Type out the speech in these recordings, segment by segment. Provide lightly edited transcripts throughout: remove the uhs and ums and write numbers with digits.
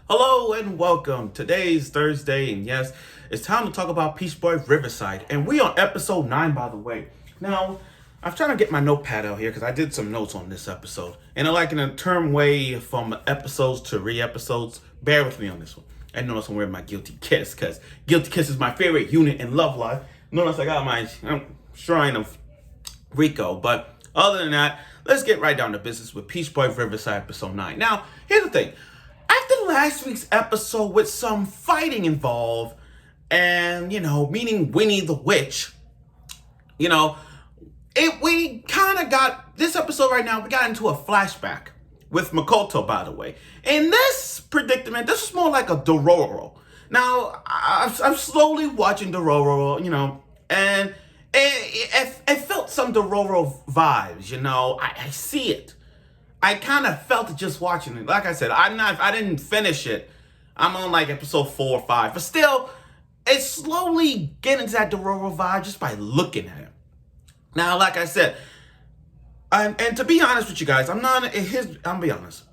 Hello and welcome. Today's Thursday, and yes, it's time to talk about Peach Boy Riverside. And we on episode 9, by the way. Now, I'm trying to get my notepad out here because I did some notes on this episode. And like in a term way from episodes to re-episodes, bear with me on this one. I notice I'm wearing my Guilty Kiss because Guilty Kiss is my favorite unit in Love Life. Notice I got my shrine of Rico. But other than that, let's get right down to business with Peach Boy Riverside episode 9. Now, here's the thing. After last week's episode with some fighting involved, and, meaning Winnie the Witch, we kind of got, this episode right now, we got into a flashback with Mikoto, by the way. In this predicament, this is more like a Dororo. Now, I'm slowly watching Dororo, and it felt some Dororo vibes, I see it. I kind of felt it just watching it. Like I said, I didn't finish it. I'm on like episode 4 or 5. But still, it's slowly getting to that Dororo vibe just by looking at it. Now, like I said, and to be honest with you guys, I'll be honest.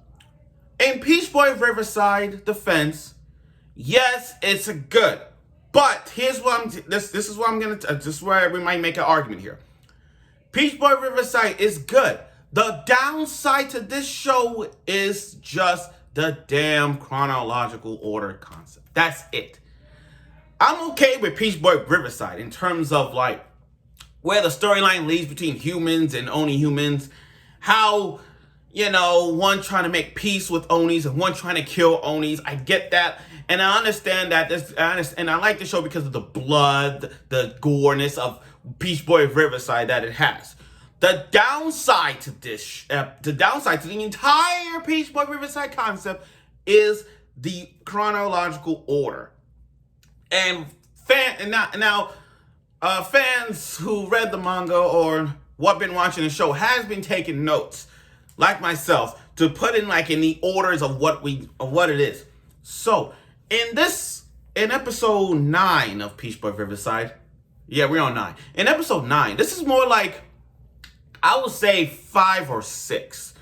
In Peach Boy Riverside defense, yes, it's a good. But here's what this is where we might make an argument here. Peach Boy Riverside is good. The downside to this show is just the damn chronological order concept. That's it. I'm okay with Peach Boy Riverside in terms of like where the storyline leads between humans and Oni humans. How, one trying to make peace with Onis and one trying to kill Onis. I get that. And I understand that. And I like the show because of the blood, the goreness of Peach Boy Riverside that it has. The downside to the entire Peach Boy Riverside concept is the chronological order. And fans who read the manga or what been watching the show has been taking notes, like myself, to put in the orders of what it is. So in episode 9 of Peach Boy Riverside, yeah, we're on 9. In episode 9, this is more like, I would say 5 or 6.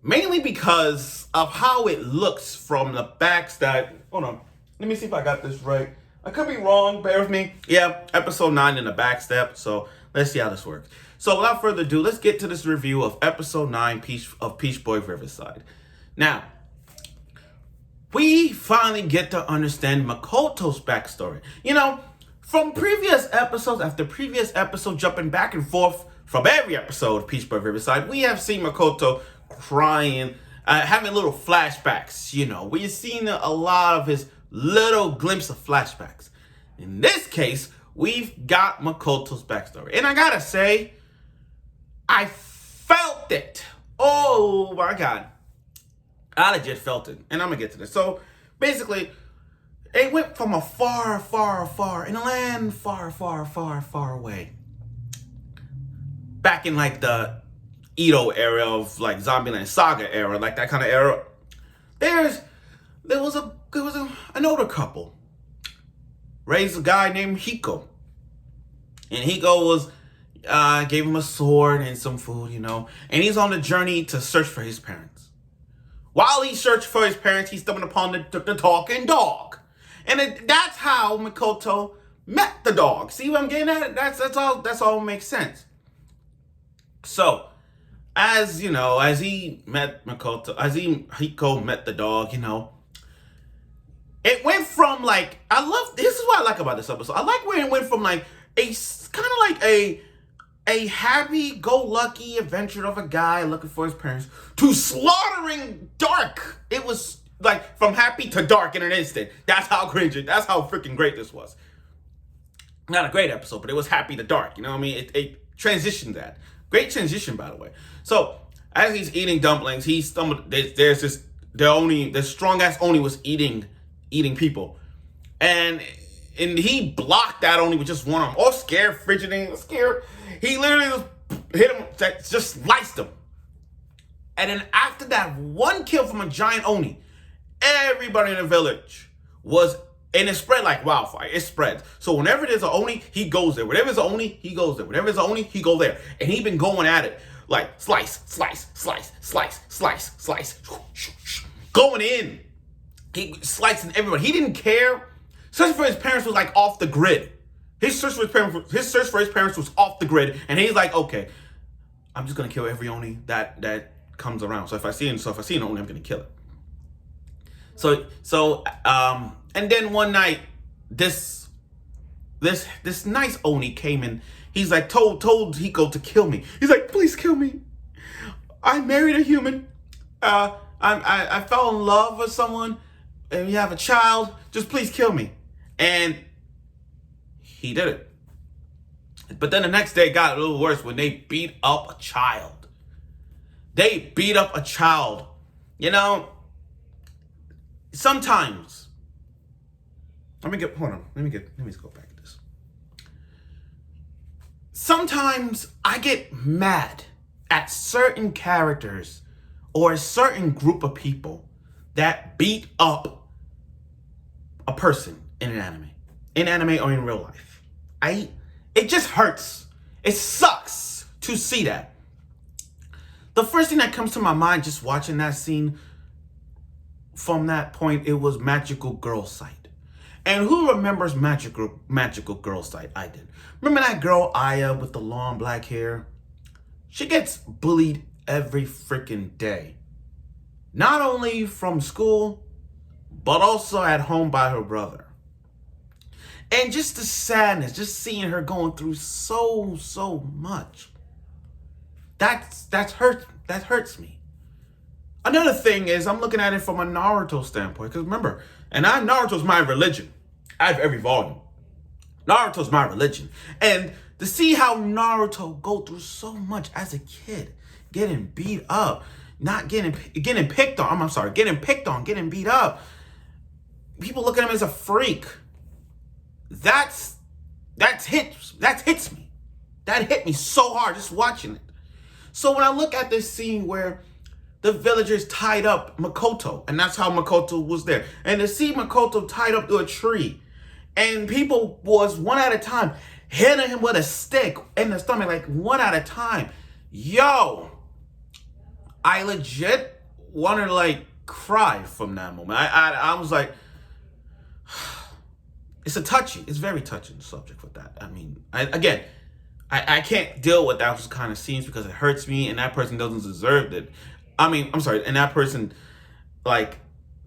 Mainly because of how it looks from the backstab. Hold on. Let me see if I got this right. I could be wrong. Bear with me. Yeah, episode 9 in the backstep. So let's see how this works. So without further ado, let's get to this review of episode 9 of Peach Boy Riverside. Now, we finally get to understand Mikoto's backstory. From previous episodes after previous episode, jumping back and forth from every episode of Peach Boy Riverside, we have seen Mikoto crying, having little flashbacks. We've seen a lot of his little glimpse of flashbacks. In this case, we've got Mikoto's backstory. And I gotta say, I felt it. Oh my God. I legit felt it. And I'm gonna get to this. So basically, it went from a far, far, far, in a land far, far, far, far away. Back in the Edo era of Zombieland Saga era, that kind of era, there was an older couple. Raised a guy named Hiko. And Hiko gave him a sword and some food, and he's on a journey to search for his parents. While he searched for his parents, he stumbled upon the talking dog. And that's how Mikoto met the dog. See what I'm getting at? That's all makes sense. So, as he met Mikoto, Hiko met the dog, it went from this is what I like about this episode. I like where it went from a happy-go-lucky adventure of a guy looking for his parents to slaughtering dark. It was from happy to dark in an instant. That's how freaking great this was. Not a great episode, but it was happy to dark. It transitioned that. Great transition, by the way. So, as he's eating dumplings, he stumbled. There's this. The strong ass Oni was eating people, and he blocked that Oni with just one arm. All scared, scared. He literally just hit him, just sliced him. And then after that one kill from a giant Oni, everybody in the village was. And it spread like wildfire. It spreads. So whenever there's an Oni, he goes there. Whenever there's an Oni, he goes there. Whenever there's an Oni, he go there. And he been going at it. Slice, slice, slice, slice, slice, slice. Going in. He slicing everybody. He didn't care. Search for his parents was like off the grid. His search for his parents was off the grid, and he's like, okay, I'm just gonna kill every Oni that comes around. So if I see an Oni, I'm gonna kill it. And then one night, this nice Oni came in. He's like told Hiko to kill me. He's like, please kill me. I married a human. I fell in love with someone, and we have a child. Just please kill me. And he did it. But then the next day it got a little worse when they beat up a child. They beat up a child. You know, sometimes. Let me go back to this. Sometimes I get mad at certain characters or a certain group of people that beat up a person in anime or in real life. It just hurts. It sucks to see that. The first thing that comes to my mind just watching that scene, from that point, it was Magical Girl Sight. And who remembers Magical Girl Sight? I did. Remember that girl Aya with the long black hair? She gets bullied every freaking day. Not only from school, but also at home by her brother. And just the sadness, just seeing her going through so much. That hurts me. Another thing is, I'm looking at it from a Naruto standpoint. Because remember, Naruto's my religion. I have every volume. Naruto's my religion. And to see how Naruto go through so much as a kid, getting beat up, getting picked on, getting beat up. People look at him as a freak. That hits me. That hit me so hard just watching it. So when I look at this scene where the villagers tied up Mikoto, and that's how Mikoto was there, and to see Mikoto tied up to a tree, and people was one at a time hitting him with a stick in the stomach, like one at a time. Yo, I legit wanted to like cry from that moment. I was like, it's very touching subject with that. I mean, I can't deal with those kind of scenes because it hurts me, and that person doesn't deserve it. And that person, like,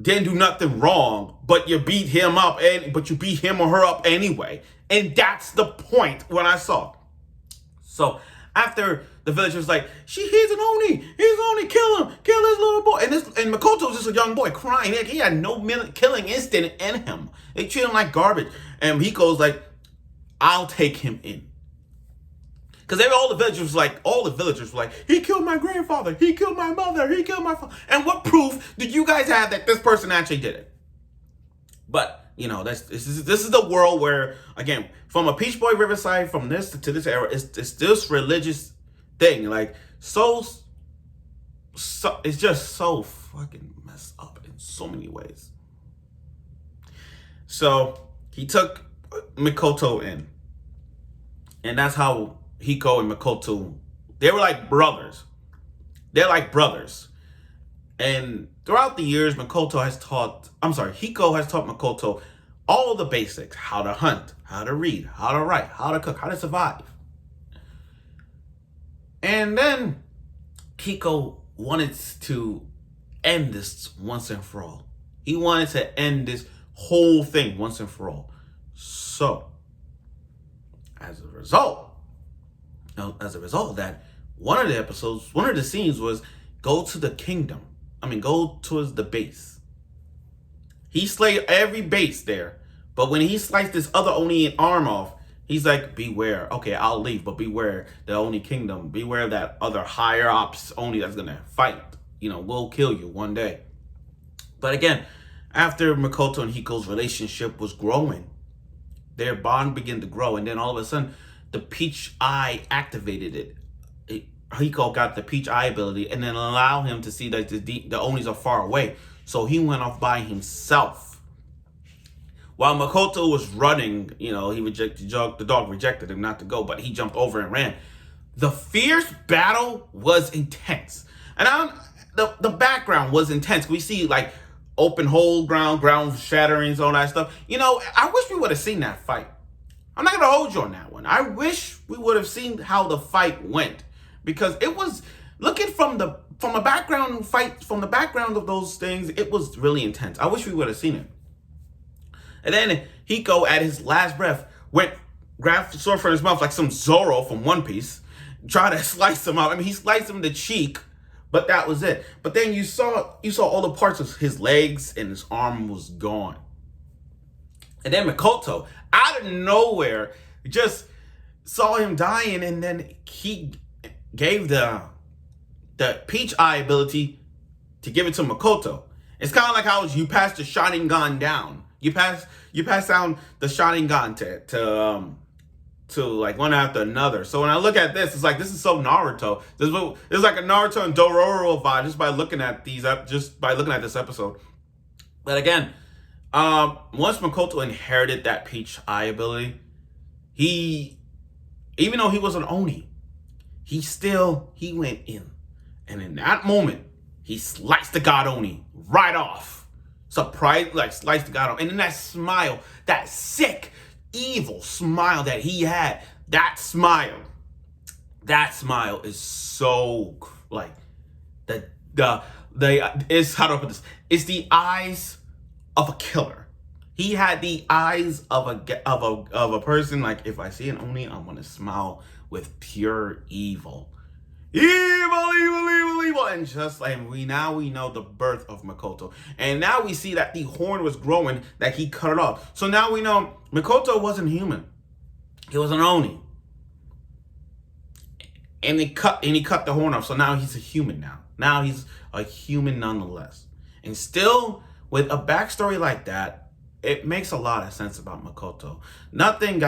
didn't do nothing wrong, but you beat him up, but you beat him or her up anyway. And that's the point when I saw. So after the village was like, he's an Oni, kill him, kill this little boy. And Mikoto was just a young boy crying. He had no killing instinct in him. They treat him like garbage. And Hiko's like, I'll take him in. Because all the villagers were like, he killed my grandfather, he killed my mother, he killed my father. And what proof did you guys have that this person actually did it? But, you know, this is the world where, again, from a Peach Boy Riverside, from this to this era, it's this religious thing. Like, so it's just so fucking messed up in so many ways. So he took Mikoto in. And that's how Hiko and Mikoto, they were like brothers. They're like brothers. And throughout the years, Hiko has taught Mikoto all of the basics. How to hunt, how to read, how to write, how to cook, how to survive. And then Hiko wanted to end this once and for all. He wanted to end this whole thing once and for all. So, as a result of that, one of the scenes was go to the kingdom. Go towards the base. He slayed every base there. But when he sliced this other Oni arm off, he's like, beware. Okay, I'll leave, but beware the Oni kingdom. Beware that other higher ops Oni that's going to fight. Will kill you one day. But again, after Mikoto and Hiko's relationship was growing, their bond began to grow. And then all of a sudden, the Peach Eye activated it. Hiko got the Peach Eye ability and then allow him to see that the Onis are far away. So he went off by himself. While Mikoto was running, the dog rejected him not to go, but he jumped over and ran. The fierce battle was intense. And the background was intense. We see like open hole, ground shatterings, all that stuff. You know, I wish we would have seen that fight. I'm not gonna hold you on that one. I wish we would have seen how the fight went, because it was looking from the background of those things. It was really intense. I wish we would have seen it. And then Hiko, at his last breath, grabbed the sword from his mouth like some Zoro from One Piece, tried to slice him up. I mean, he sliced him in the cheek, but that was it. But then you saw all the parts of his legs and his arm was gone. And then Mikoto, out of nowhere, just saw him dying, and then he gave the Peach Eye ability to give it to Mikoto. It's kind of like how you pass the Sharingan down. You pass down the Sharingan to like one after another. So when I look at this, it's like, this is so Naruto. This is like a Naruto and Dororo vibe just by looking at this episode. But again, once Mikoto inherited that Peach Eye ability, even though he was an Oni, he went in. And in that moment, he sliced the God Oni right off. Surprised, like sliced the God Oni. And then that smile, that sick, evil smile that he had, that smile is so like it's, how do I put this? It's the eyes of a killer. He had the eyes of a person, like, if I see an Oni, I'm gonna smile with pure evil. Evil. And just like we know the birth of Mikoto. And now we see that the horn was growing, that he cut it off. So now we know Mikoto wasn't human. He was an Oni. And he cut the horn off. So now he's a human now. Now he's a human nonetheless. And still, with a backstory like that, it makes a lot of sense about Mikoto. Nothing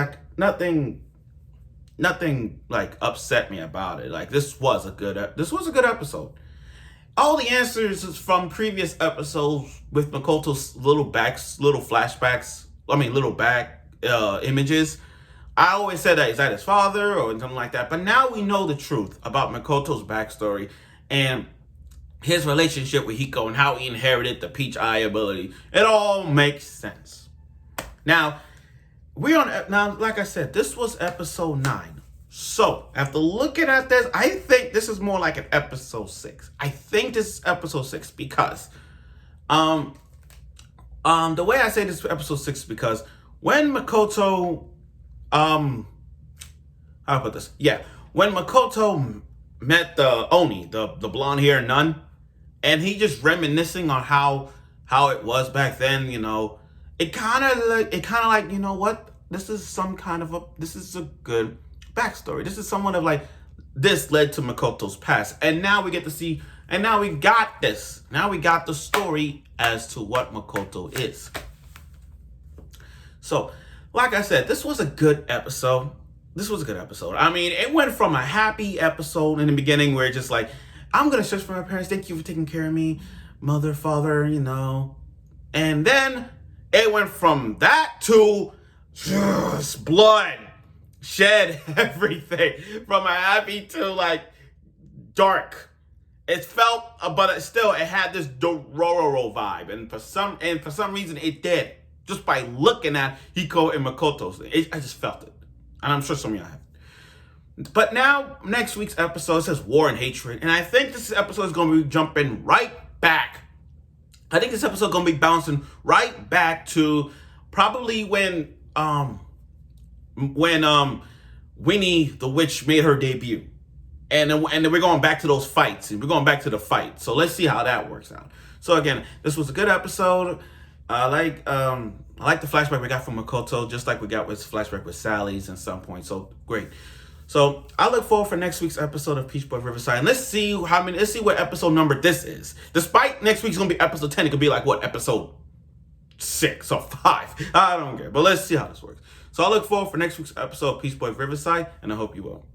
like upset me about it. Like, this was a good episode. All the answers is from previous episodes with Mikoto's little flashbacks. I mean, little back images. I always said that, is that his father or something like that? But now we know the truth about Mikoto's backstory and his relationship with Hiko and how he inherited the Peach Eye ability. It all makes sense. Now, like I said, this was episode 9. So, after looking at this, I think this is more like an episode 6. I think this is episode 6 because, the way I say this is episode 6 is because when Mikoto, how do I put this? Yeah, when Mikoto met the Oni, the blonde hair nun, and he just reminiscing on how it was back then, you know, it kind of like, you know what? This is a good backstory. This is somewhat of like, this led to Mikoto's past. And now we get to see, and now we got this. Now we got the story as to what Mikoto is. So, like I said, this was a good episode. I mean, it went from a happy episode in the beginning where it's just like, I'm going to search for my parents. Thank you for taking care of me, mother, father, you know. And then it went from that to just blood, shed, everything. From a happy to like dark. It felt, but it had this Dororo vibe, and for some reason it did. Just by looking at Hiko and Mikoto's, I just felt it, and I'm sure some of y'all have. But now, next week's episode says War and Hatred, and I think this episode is going to be jumping right back. I think this episode is going to be bouncing right back to probably when Winnie the Witch made her debut. And then we're going back to those fights. And we're going back to the fight. So let's see how that works out. So again, this was a good episode. I like the flashback we got from Mikoto, just like we got with flashback with Sally's at some point. So great. So I look forward for next week's episode of Peach Boy Riverside. And let's see what episode number this is. Despite next week's gonna be episode 10, it could be like what, episode 6 or 5. I don't care. But let's see how this works. So I look forward for next week's episode of Peach Boy Riverside, and I hope you will.